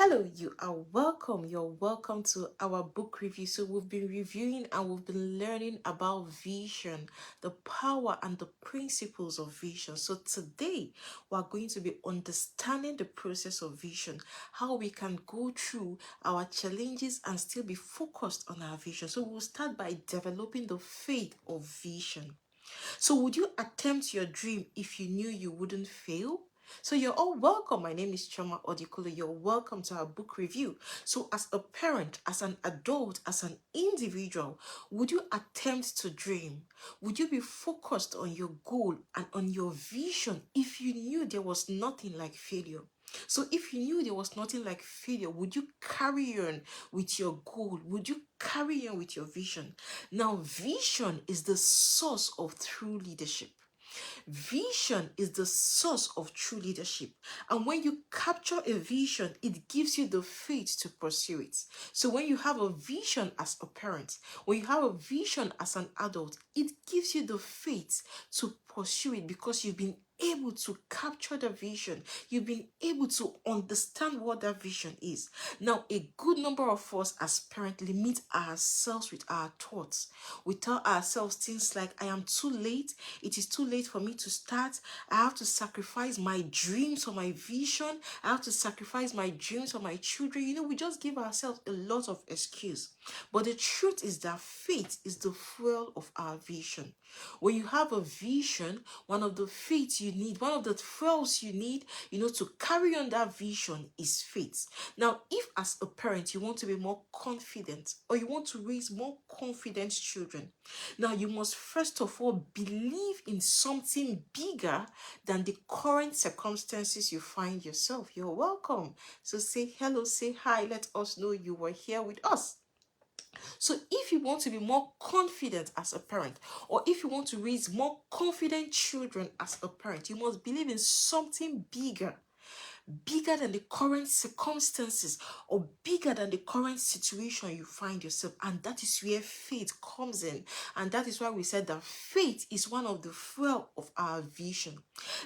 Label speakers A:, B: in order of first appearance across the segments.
A: Hello, you are welcome. You're welcome to our book review. So, we've been reviewing and we've been learning about vision, the power and the principles of vision. So, today we're going to be understanding the process of vision, how we can go through our challenges and still be focused on our vision. So, we'll start by developing the faith of vision. So, would you attempt your dream if you knew you wouldn't fail? So, you're all welcome. My name is Choma Odikolo. You're welcome to our book review. So, as a parent, as an adult, as an individual, would you attempt to dream? Would you be focused on your goal and on your vision if you knew there was nothing like failure? So, if you knew there was nothing like failure, would you carry on with your goal? Would you carry on with your vision? Now, vision is the source of true leadership. Vision is the source of true leadership. And when you capture a vision, it gives you the faith to pursue it. So when you have a vision as a parent, when you have a vision as an adult, it gives you the faith to pursue it because you've been able to capture the vision. You've been able to understand what that vision is. Now, a good number of us as parents limit ourselves with our thoughts. We tell ourselves things like, I am too late. It is too late for me to start. I have to sacrifice my dreams for my vision. I have to sacrifice my dreams for my children. We just give ourselves a lot of excuse. But the truth is that faith is the fuel of our vision. When you have a vision, one of the faith you need, one of the fuels you need, to carry on that vision is faith. Now, if as a parent you want to be more confident or you want to raise more confident children, now you must first of all believe in something bigger than the current circumstances you find yourself. You're welcome. So say hello, say hi, let us know you were here with us. So if you want to be more confident as a parent, or if you want to raise more confident children as a parent, you must believe in something bigger than the current circumstances or bigger than the current situation you find yourself. And that is where faith comes in. And that is why we said that faith is one of the fuel of our vision.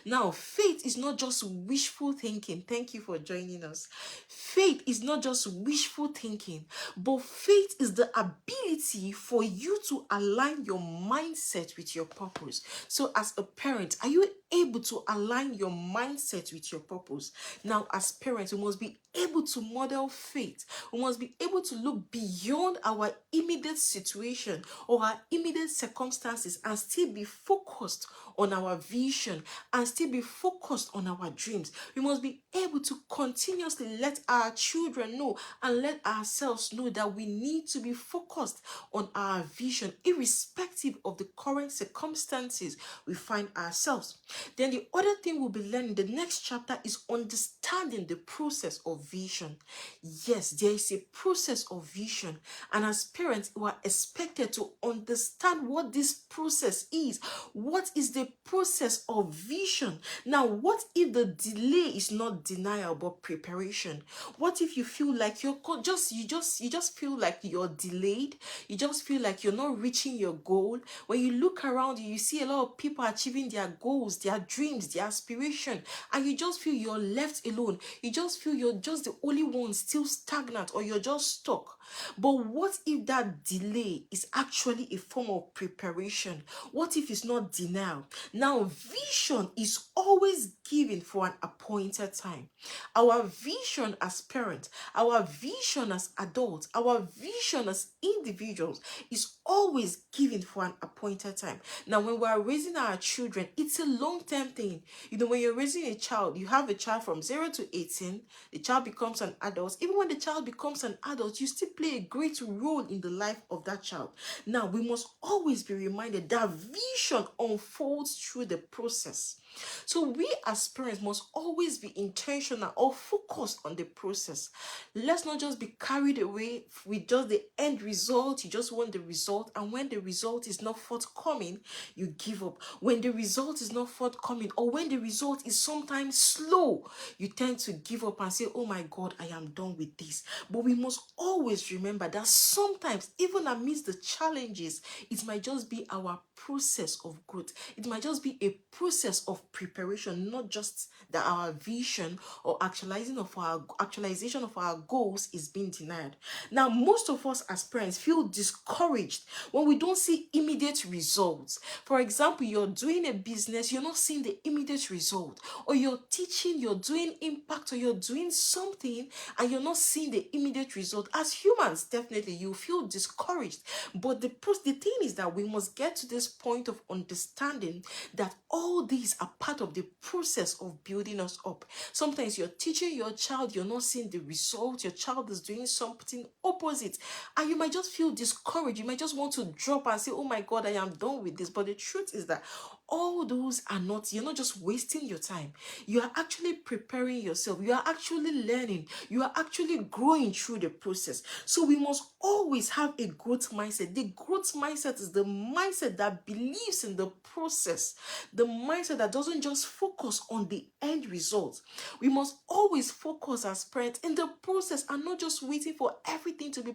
A: Now, faith is not just wishful thinking. Thank you for joining us. Faith is not just wishful thinking, but faith is the ability for you to align your mindset with your purpose. So as a parent, are you able to align your mindset with your purpose? Now, as parents, we must be able to model faith. We must be able to look beyond our immediate situation or our immediate circumstances and still be focused on our vision and still be focused on our dreams. We must be able to continuously let our children know and let ourselves know that we need to be focused on our vision, irrespective of the current circumstances we find ourselves. Then the other thing we'll be learning, the next chapter, is understanding the process of vision. Yes, there is a process of vision, and as parents, we are expected to understand what this process is. What is the process of vision? Now, what if the delay is not denial but preparation? What if you feel like you just feel like you're delayed? You just feel like you're not reaching your goal. When you look around you see a lot of people achieving their goals, their dreams, their aspiration, and you just feel you're left alone. You just feel you're just the only one still stagnant, or you're just stuck. But what if that delay is actually a form of preparation? What if it's not denial? Now, vision is always given for an appointed time. Our vision as parents, our vision as adults, our vision as individuals is always given for an appointed time. Now, when we are raising our children, it's a long-term thing. When you're raising a child, you have a child from 0 to 18, the child becomes an adult. Even when the child becomes an adult, you still play a great role in the life of that child. Now, we must always be reminded that vision unfolds through the process. So we as parents must always be intentional or focused on the process. Let's not just be carried away with just the end result. You just want the result, and when the result is not forthcoming, you give up. When the result is not forthcoming, or when the result is sometimes slow, you tend to give up and say, oh my God, I am done with this. But we must always remember that sometimes, even amidst the challenges, it might just be our process of growth. It might just be a process of of preparation, not just that our vision or actualization of our goals is being denied. Now, most of us as parents feel discouraged when we don't see immediate results. For example, you're doing a business, you're not seeing the immediate result, or you're teaching, you're doing impact, or you're doing something and you're not seeing the immediate result. As humans, definitely you feel discouraged. But the thing is that we must get to this point of understanding that all these are part of the process of building us up. Sometimes you're teaching your child, you're not seeing the result, your child is doing something opposite, and you might just feel discouraged. You might just want to drop and say, oh my God, I am done with this. But the truth is that all those are not, you're not just wasting your time. You are actually preparing yourself. You are actually learning. You are actually growing through the process. So we must always have a growth mindset. The growth mindset is the mindset that believes in the process, the mindset that doesn't just focus on the end result. We must always focus as parents in the process and not just waiting for everything to be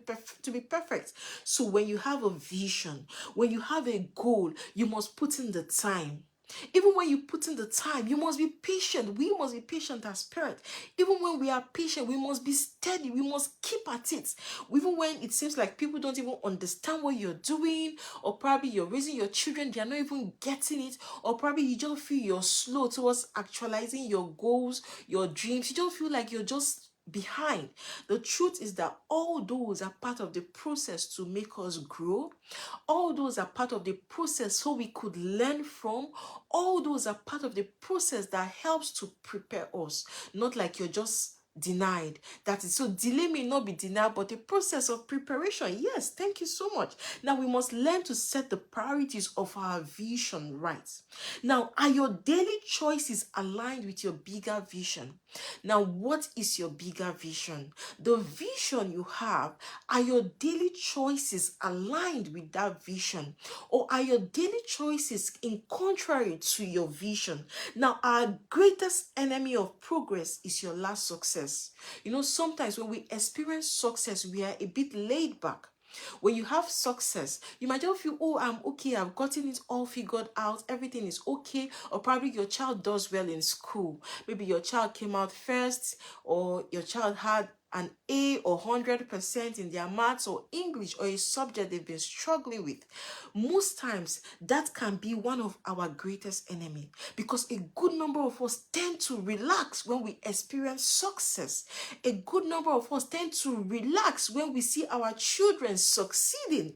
A: perfect. So when you have a vision, when you have a goal, you must put in the time. Even when you put in the time, you must be patient. We must be patient as parents. Even when we are patient, we must be steady. We must keep at it. Even when it seems like people don't even understand what you're doing, or probably you're raising your children, they're not even getting it, or probably you just feel you're slow towards actualizing your goals, your dreams. You don't feel like you're just behind. The truth is that all those are part of the process to make us grow. All those are part of the process so we could learn from. All those are part of the process that helps to prepare us. Not like you're just denied. That is, so delay may not be denied, but the process of preparation. Yes, thank you so much. Now we must learn to set the priorities of our vision right. Now, are your daily choices aligned with your bigger vision? Now, what is your bigger vision? The vision you have, are your daily choices aligned with that vision? Or are your daily choices in contrary to your vision? Now, our greatest enemy of progress is your last success. You know, sometimes when we experience success, we are a bit laid back. When you have success, you might just feel, oh, I'm okay, I've gotten it all figured out, everything is okay. Or probably your child does well in school. Maybe your child came out first, or your child had an A or 100% in their maths or English or a subject they've been struggling with. Most times, that can be one of our greatest enemy, because a good number of us tend to relax when we experience success. A good number of us tend to relax when we see our children succeeding.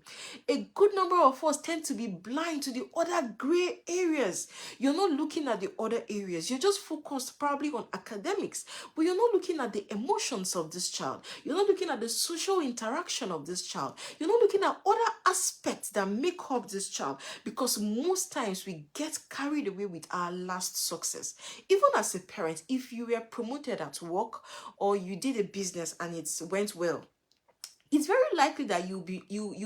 A: A good number of us tend to be blind to the other gray areas. You're not looking at the other areas. You're just focused probably on academics, but you're not looking at the emotions of this child. You're not looking at the social interaction of this child. You're not looking at other aspects that make up this child, because most times we get carried away with our last success. Even as a parent, if you were promoted at work or you did a business and it went well, it's very likely that you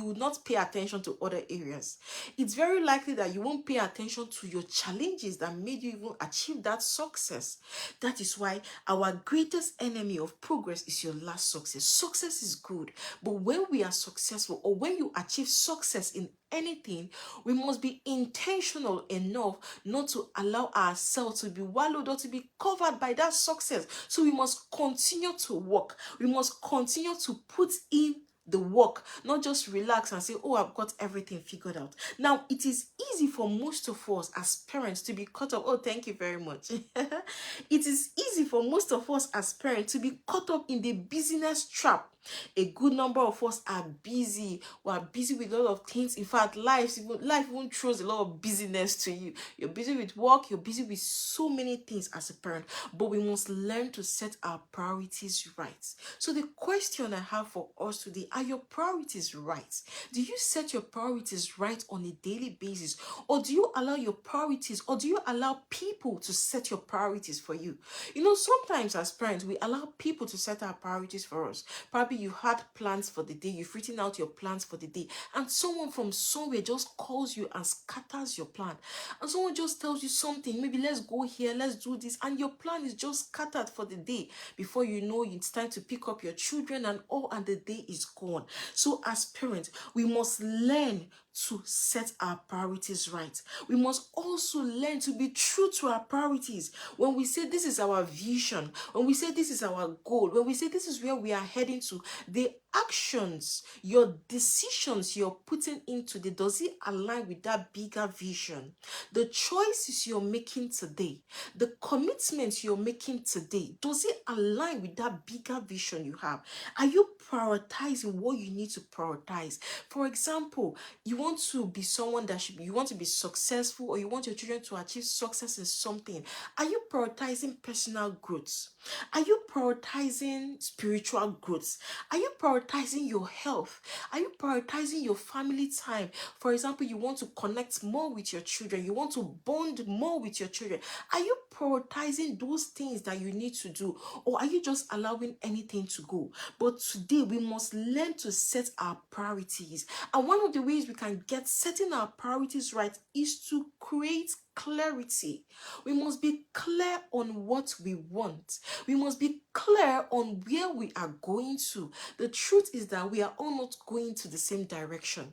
A: will not pay attention to other areas. It's very likely that you won't pay attention to your challenges that made you even achieve that success. That is why our greatest enemy of progress is your last success. Success is good, but when we are successful, or when you achieve success in anything, we must be intentional enough not to allow ourselves to be wallowed or to be covered by that success. So we must continue to work. We must continue to put in the work, not just relax and say, oh, I've got everything figured out. Now, it is easy for most of us as parents to be caught up. Oh, thank you very much. It is easy for most of us as parents to be caught up in the busyness trap. A good number of us are busy. We are busy with a lot of things. In fact, life even throws a lot of busyness to you. You're busy with work. You're busy with so many things as a parent. But we must learn to set our priorities right. So the question I have for us today, are your priorities right? Do you set your priorities right on a daily basis? Or do you allow your priorities, or do you allow people to set your priorities for you? You know, sometimes as parents, we allow people to set our priorities for us. Probably you had plans for the day, you've written out your plans for the day, and someone from somewhere just calls you and scatters your plan. And someone just tells you something, maybe let's go here, let's do this, and your plan is just scattered for the day. Before you know, it's time to pick up your children and the day is gone. So as parents, we must learn to set our priorities right. We must also learn to be true to our priorities. When we say this is our vision, when we say this is our goal, when we say this is where we are heading to, the actions, your decisions you're putting into it, does it align with that bigger vision? The choices you're making today, the commitments you're making today, does it align with that bigger vision you have? Are you prioritizing what you need to prioritize? For example, you want to be someone that should be, you want to be successful, or you want your children to achieve success in something. Are you prioritizing personal growth? Are you prioritizing spiritual growth? Are you prioritizing your health? Are you prioritizing your family time? For example, you want to connect more with your children, you want to bond more with your children. Are you prioritizing those things that you need to do, or are you just allowing anything to go? But today we must learn to set our priorities. And one of the ways we can get setting our priorities right is to create clarity. We must be clear on what we want. We must be clear on where we are going to. The truth is that we are all not going to the same direction.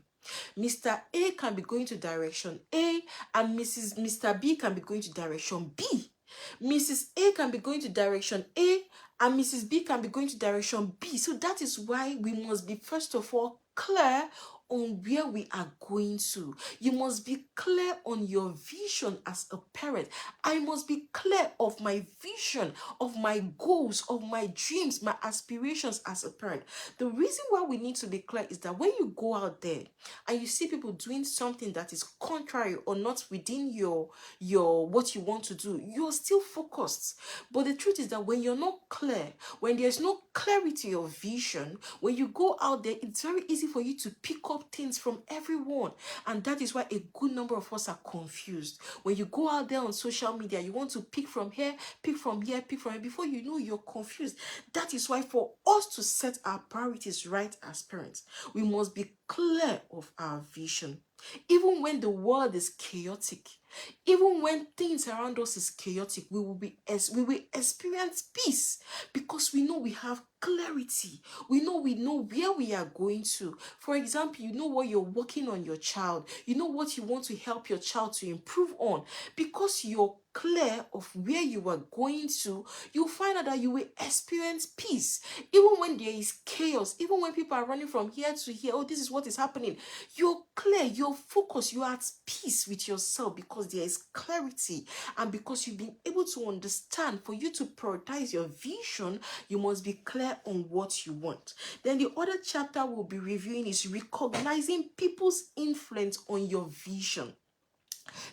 A: Mr. A can be going to direction A, and Mr. B can be going to direction B. Mrs. A can be going to direction A, and Mrs. B can be going to direction B. So that is why we must be, first of all, clear on where we are going to. You must be clear on your vision as a parent. I must be clear of my vision, of my goals, of my dreams, my aspirations as a parent. The reason why we need to be clear is that when you go out there and you see people doing something that is contrary or not within your what you want to do, you're still focused. But the truth is that when you're not clear, when there's no clarity of vision, when you go out there, it's very easy for you to pick up things from everyone. And that is why a good number of us are confused. When you go out there on social media, you want to pick from here, pick from here, pick from here. Before you know, you're confused. That is why for us to set our priorities right as parents, we must be clear of our vision. Even when the world is chaotic, even when things around us is chaotic, we will experience peace, because we know we have clarity. We know where we are going to. For example, you know what you're working on your child. You know what you want to help your child to improve on. Because you're clear of where you are going to, you'll find out that you will experience peace. Even when there is chaos, even when people are running from here to here, oh, this is what is happening, you're clear, you're focused, you're at peace with yourself, because there is clarity, and because you've been able to understand. For you to prioritize your vision, you must be clear on what you want. Then the other chapter we'll be reviewing is recognizing people's influence on your vision.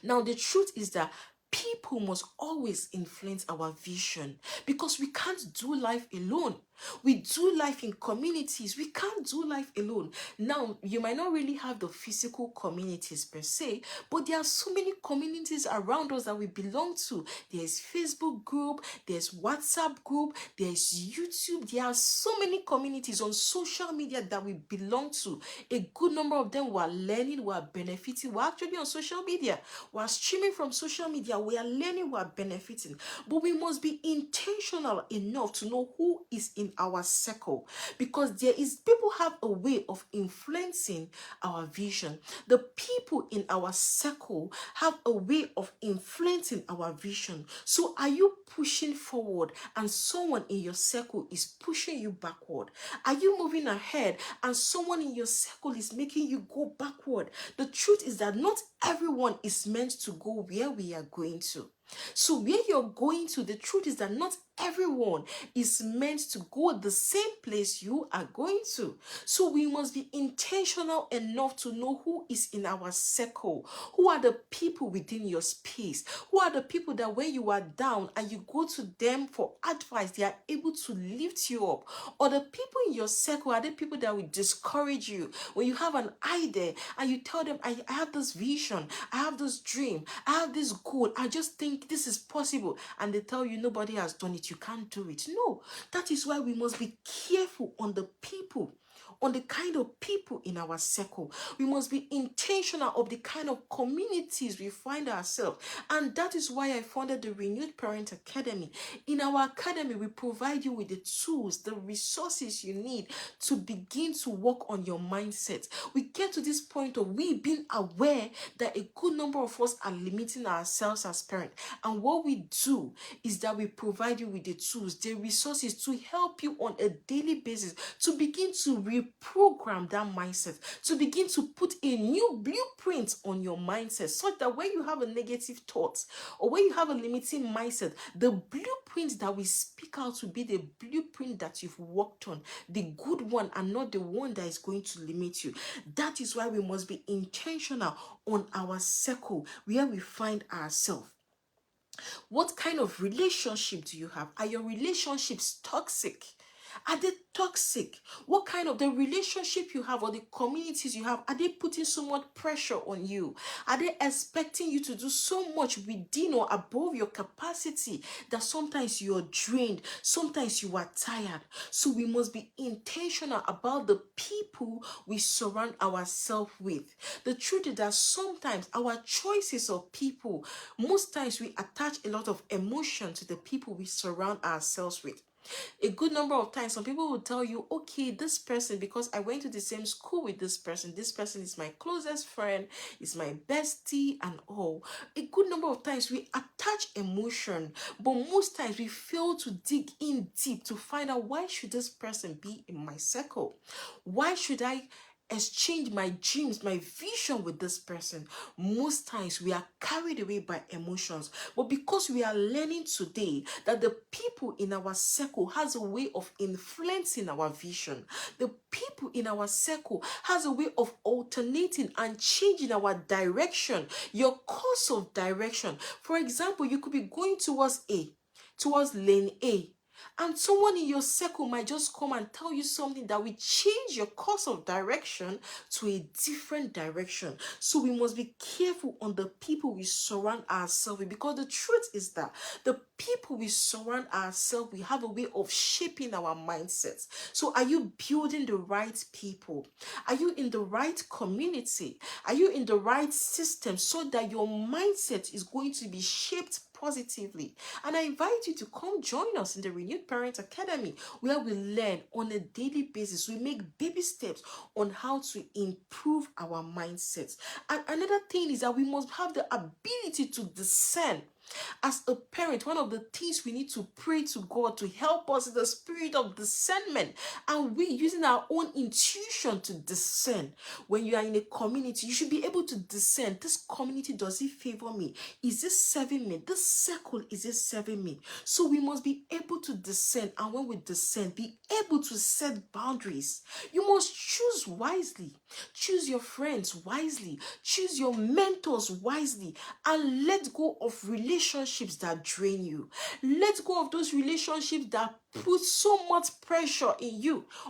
A: Now, the truth is that people must always influence our vision, because we can't do life alone. We do life in communities. We can't do life alone. Now, you might not really have the physical communities per se, but there are so many communities around us that we belong to. There's Facebook group, there's WhatsApp group, there's YouTube. There are so many communities on social media that we belong to. A good number of them were learning, were benefiting. We're actually on social media. We're streaming from social media. We are learning, we're benefiting. But we must be intentional enough to know who is in our circle, because people have a way of influencing our vision. The people in our circle have a way of influencing our vision. So are you pushing forward and someone in your circle is pushing you backward? Are you moving ahead and someone in your circle is making you go backward? The truth is that not everyone is meant to go where we are going to. So where you're going to, the truth is that not everyone is meant to go the same place you are going to. So we must be intentional enough to know who is in our circle. Who are the people within your space? Who are the people that when you are down and you go to them for advice, they are able to lift you up? Or the people in your circle are the people that will discourage you when you have an idea and you tell them, I have this vision, I have this dream, I have this goal, I just think this is possible, and they tell you nobody has done it, you can't do it. No, that is why we must be careful on the people on the kind of people in our circle. We must be intentional of the kind of communities we find ourselves. And that is why I founded the Renewed Parent Academy. In our academy, we provide you with the tools, the resources you need to begin to work on your mindset. We get to this point of we being aware that a good number of us are limiting ourselves as parents. And what we do is that we provide you with the tools, the resources to help you on a daily basis to begin to reprogram that mindset, to begin to put a new blueprint on your mindset, so that when you have a negative thought or when you have a limiting mindset, the blueprint that we speak out will be the blueprint that you've worked on, the good one, and not the one that is going to limit you. That is why we must be intentional on our circle where we find ourselves. What kind of relationship do you have? Are your relationships toxic? Are they toxic? What kind of the relationship you have or the communities you have, are they putting so much pressure on you? Are they expecting you to do so much within or above your capacity that sometimes you're drained, sometimes you are tired? So we must be intentional about the people we surround ourselves with. The truth is that sometimes our choices of people, most times we attach a lot of emotion to the people we surround ourselves with. A good number of times, some people will tell you, okay, this person, because I went to the same school with this person is my closest friend, is my bestie, and all. A good number of times we attach emotion, but most times we fail to dig in deep to find out, why should this person be in my circle? Why should I exchange my dreams, my vision with this person? Most times we are carried away by emotions, but because we are learning today that the people in our circle has a way of influencing our vision, the people in our circle has a way of alternating and changing our direction, your course of direction. For example, you could be going towards lane A, and someone in your circle might just come and tell you something that will change your course of direction to a different direction. So we must be careful on the people we surround ourselves with, because the truth is that the people we surround ourselves with have a way of shaping our mindsets. So are you building the right people? Are you in the right community? Are you in the right system so that your mindset is going to be shaped positively? And I invite you to come join us in the Renewed Parent Academy, where we learn on a daily basis. We make baby steps on how to improve our mindsets. And another thing is that we must have the ability to discern. As a parent, one of the things we need to pray to God to help us is the spirit of discernment, and we using our own intuition to discern. When you are in a community, you should be able to discern, this community, does it favor me? Is this serving me? This circle, is it serving me? So we must be able to discern, and when we discern, be able to set boundaries. You must choose wisely. Choose your friends wisely. Choose your mentors wisely, and let go of relationships that drain you. Let go of those relationships that put so much pressure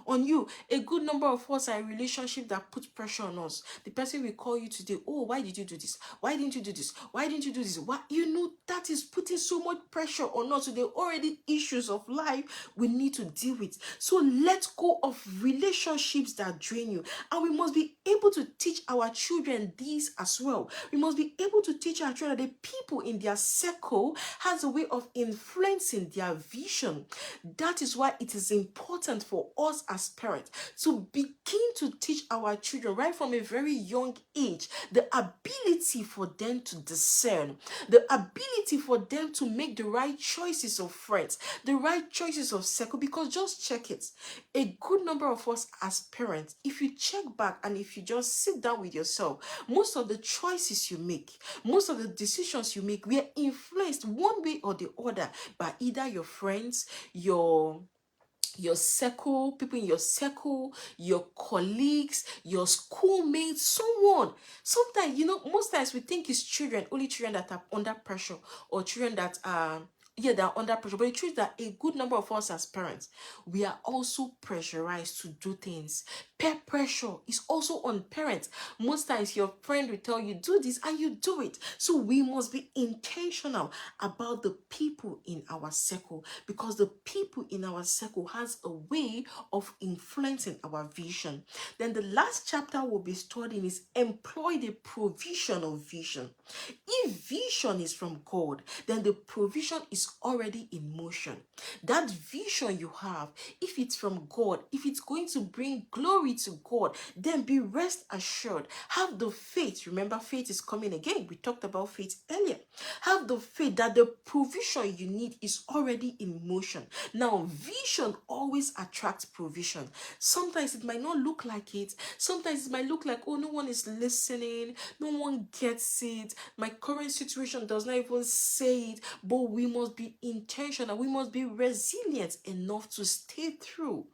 A: on you. A good number of us are in relationships that put pressure on us. The person will call you today, oh, why did you do this? Why didn't you do this? Why didn't you do this? Why? You know, that is putting so much pressure on us. So there are already issues of life we need to deal with. So let go of relationships that drain you. And we must be able to teach our children these as well. We must be able to teach our children that the people in their circle has a way of influencing their vision. That is why it is important for us as parents to begin to teach our children right from a very young age the ability for them to discern, the ability for them to make the right choices of friends, the right choices of circle. Because just check it, a good number of us as parents, if you check back and if you just sit down with yourself, most of the choices you make, most of the decisions you make, we are influenced one way or the other by either your friends, your circle, people in your circle, your colleagues, your schoolmates, someone. Sometimes, most times we think it's children, only children that are under pressure, or children that are Yeah, they're under pressure. But the truth is that a good number of us as parents, we are also pressurized to do things. Peer pressure is also on parents. Most times your friend will tell you, do this, and you do it. So we must be intentional about the people in our circle, because the people in our circle has a way of influencing our vision. Then the last chapter we'll be studying is employ the provision of vision. If vision is from God, then the provision is already in motion. That vision you have, if it's from God, if it's going to bring glory to God, then be rest assured. Have the faith. Remember, faith is coming again. We talked about faith earlier. Have the faith that the provision you need is already in motion. Now, vision always attracts provision. Sometimes it might not look like it. Sometimes it might look like, oh, no one is listening. No one gets it. My current situation does not even say it. But we must be intentional. We must be resilient enough to stay true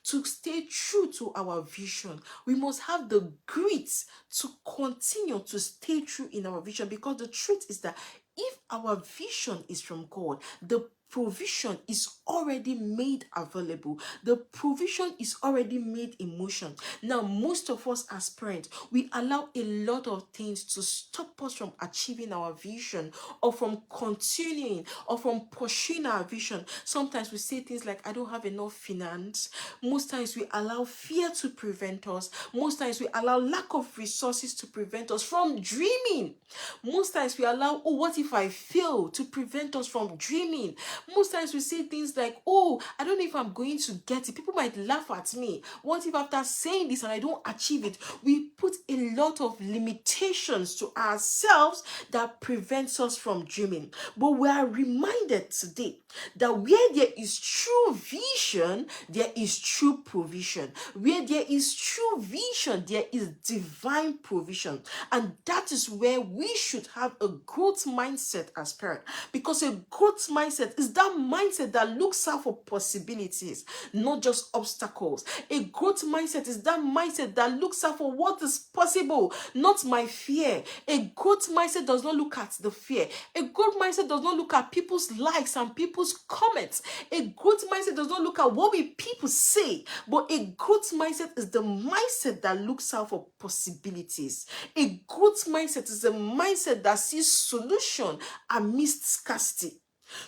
A: to our vision. We must have the grit to continue to stay true in our vision, because the truth is that if our vision is from God, the provision is already made available. The provision is already made in motion. Now, most of us as parents, we allow a lot of things to stop us from achieving our vision, or from continuing, or from pursuing our vision. Sometimes we say things like, I don't have enough finance. Most times we allow fear to prevent us. Most times we allow lack of resources to prevent us from dreaming. Most times we allow, oh, what if I fail, to prevent us from dreaming. Most times we say things like, oh, I don't know if I'm going to get it. People might laugh at me. What if after saying this and I don't achieve it? We put a lot of limitations to ourselves that prevents us from dreaming. But we are reminded today that where there is true vision, there is true provision. Where there is true vision, there is divine provision. And that is where we should have a growth mindset as parents. Because a growth mindset is that mindset that looks out for possibilities, not just obstacles. A growth mindset is that mindset that looks out for what is possible, not my fear. A growth mindset does not look at the fear. A growth mindset does not look at people's likes and people's comments. A growth mindset does not look at what will people say. But a growth mindset is the mindset that looks out for possibilities. A growth mindset is a mindset that sees solution amidst scarcity.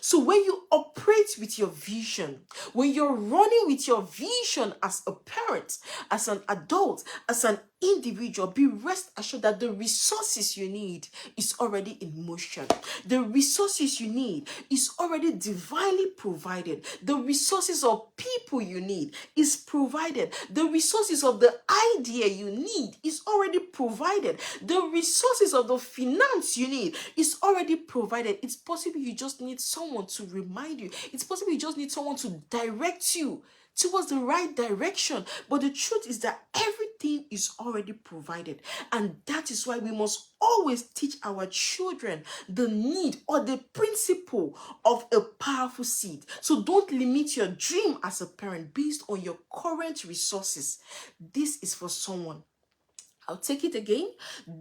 A: So when you operate with your vision, when you're running with your vision as a parent, as an adult, as an individual, be rest assured that the resources you need is already in motion. The resources you need is already divinely provided. The resources of people you need is provided. The resources of the idea you need is already provided. The resources of the finance you need is already provided. It's possible you just need someone to remind you. It's possible you just need someone to direct you towards the right direction. But the truth is that everything is already provided. And that is why we must always teach our children the need or the principle of a powerful seed. So don't limit your dream as a parent based on your current resources. This is for someone. I'll take it again.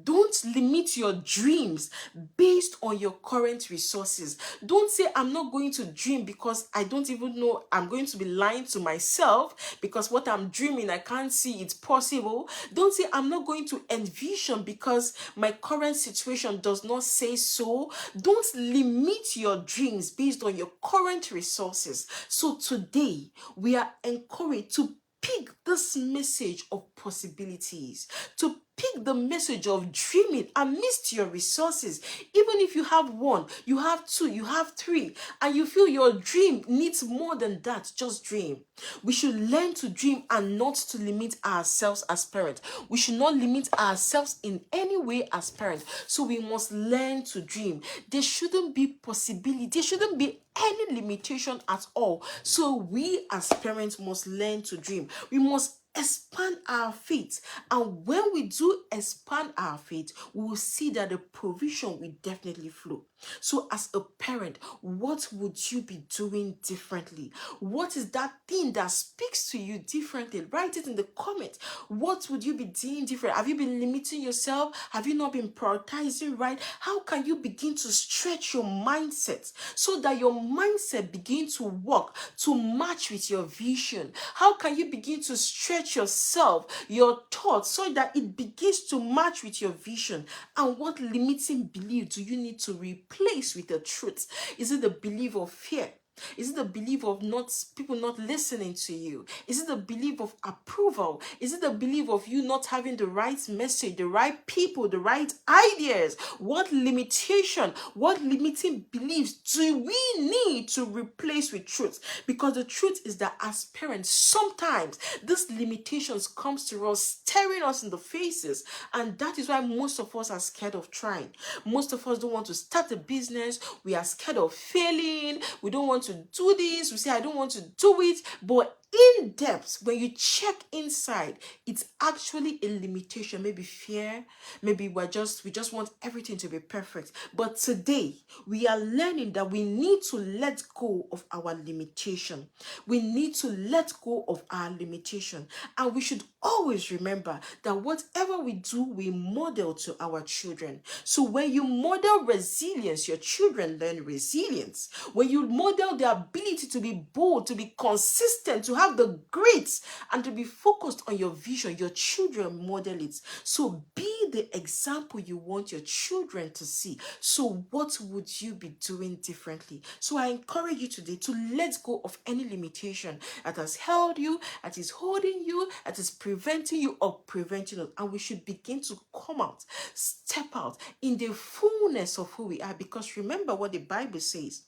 A: Don't limit your dreams based on your current resources. Don't say, I'm not going to dream because I don't even know. I'm going to be lying to myself because what I'm dreaming, I can't see it's possible. Don't say, I'm not going to envision because my current situation does not say so. Don't limit your dreams based on your current resources. So today, we are encouraged to pick this message of possibilities, to pick the message of dreaming amidst your resources. Even if you have one, you have two, you have three, and you feel your dream needs more than that, just dream. We should learn to dream and not to limit ourselves as parents. We should not limit ourselves in any way as parents. So we must learn to dream. There shouldn't be possibility. There shouldn't be any limitation at all. So we as parents must learn to dream. We must expand our faith. And when we do expand our faith, we will see that the provision will definitely flow. So as a parent, what would you be doing differently? What is that thing that speaks to you differently? Write it in the comments. What would you be doing different? Have you been limiting yourself? Have you not been prioritizing right? How can you begin to stretch your mindset so that your mindset begins to work to match with your vision? How can you begin to stretch yourself, your thoughts, so that it begins to match with your vision? And what limiting belief do you need to replace with the truth? Is it the belief of fear? Is it the belief of not people not listening to you? Is it the belief of approval? Is it the belief of you not having the right message, the right people, the right ideas? What limitation, what limiting beliefs do we need to replace with truth? Because the truth is that as parents, sometimes these limitations comes to us, staring us in the faces, and that is why most of us are scared of trying. Most of us don't want to start a business. We are scared of failing. We don't want to do this. We say, I don't want to do it. But in depth, when you check inside, it's actually a limitation. Maybe fear. Maybe we just want everything to be perfect. But today, we are learning that we need to let go of our limitation. We need to let go of our limitation. And we should always remember that whatever we do, we model to our children. So when you model resilience, your children learn resilience. When you model the ability to be bold, to be consistent, to have the grit, and to be focused on your vision, your children model it. So be the example you want your children to see. So what would you be doing differently? So I encourage you today to let go of any limitation that has held you, that is holding you, that is preventing you or preventing us. And we should begin to come out, step out in the fullness of who we are. Because remember what the Bible says,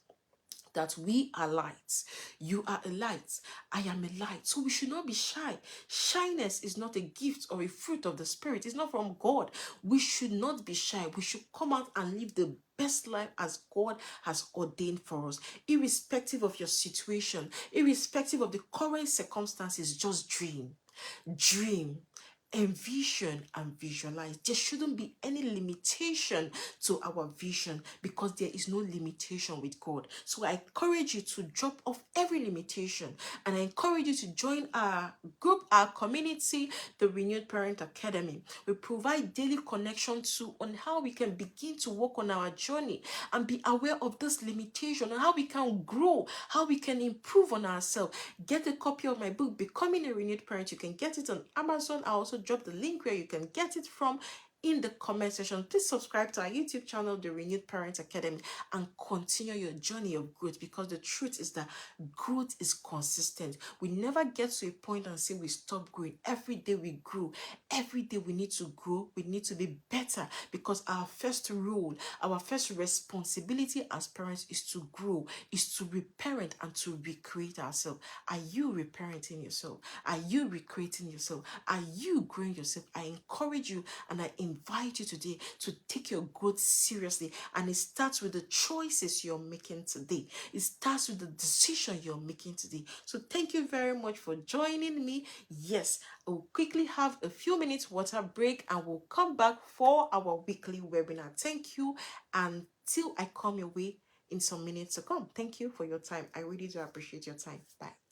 A: that we are lights. You are a light. I am a light. So we should not be shy. Shyness is not a gift or a fruit of the Spirit. It's not from God. We should not be shy. We should come out and live the best life as God has ordained for us, irrespective of your situation, irrespective of the current circumstances. Just dream. Dream, envision, and visualize. There shouldn't be any limitation to our vision, because there is no limitation with God. So I encourage you to drop off every limitation, and I encourage you to join our group, our community, the Renewed Parent Academy. We provide daily connection to on how we can begin to work on our journey and be aware of this limitation and how we can grow, how we can improve on ourselves. Get a copy of my book, Becoming a Renewed Parent. You can get it on Amazon. I also drop the link where you can get it from in the comment section. Please subscribe to our YouTube channel, The Renewed Parent Academy, and continue your journey of growth, because the truth is that growth is consistent. We never get to a point and say we stop growing. Every day we grow. Every day we need to grow. We need to be better, because our first role, our first responsibility as parents is to grow, is to reparent and to recreate ourselves. Are you reparenting yourself? Are you recreating yourself? Are you growing yourself? I encourage you and I invite you today to take your growth seriously. And it starts with the choices you're making today. It starts with the decision you're making today. So thank you very much for joining me. Yes, I'll quickly have a few minutes water break and we'll come back for our weekly webinar. Thank you until I come your way in some minutes to come. Thank you for your time. I really do appreciate your time. Bye.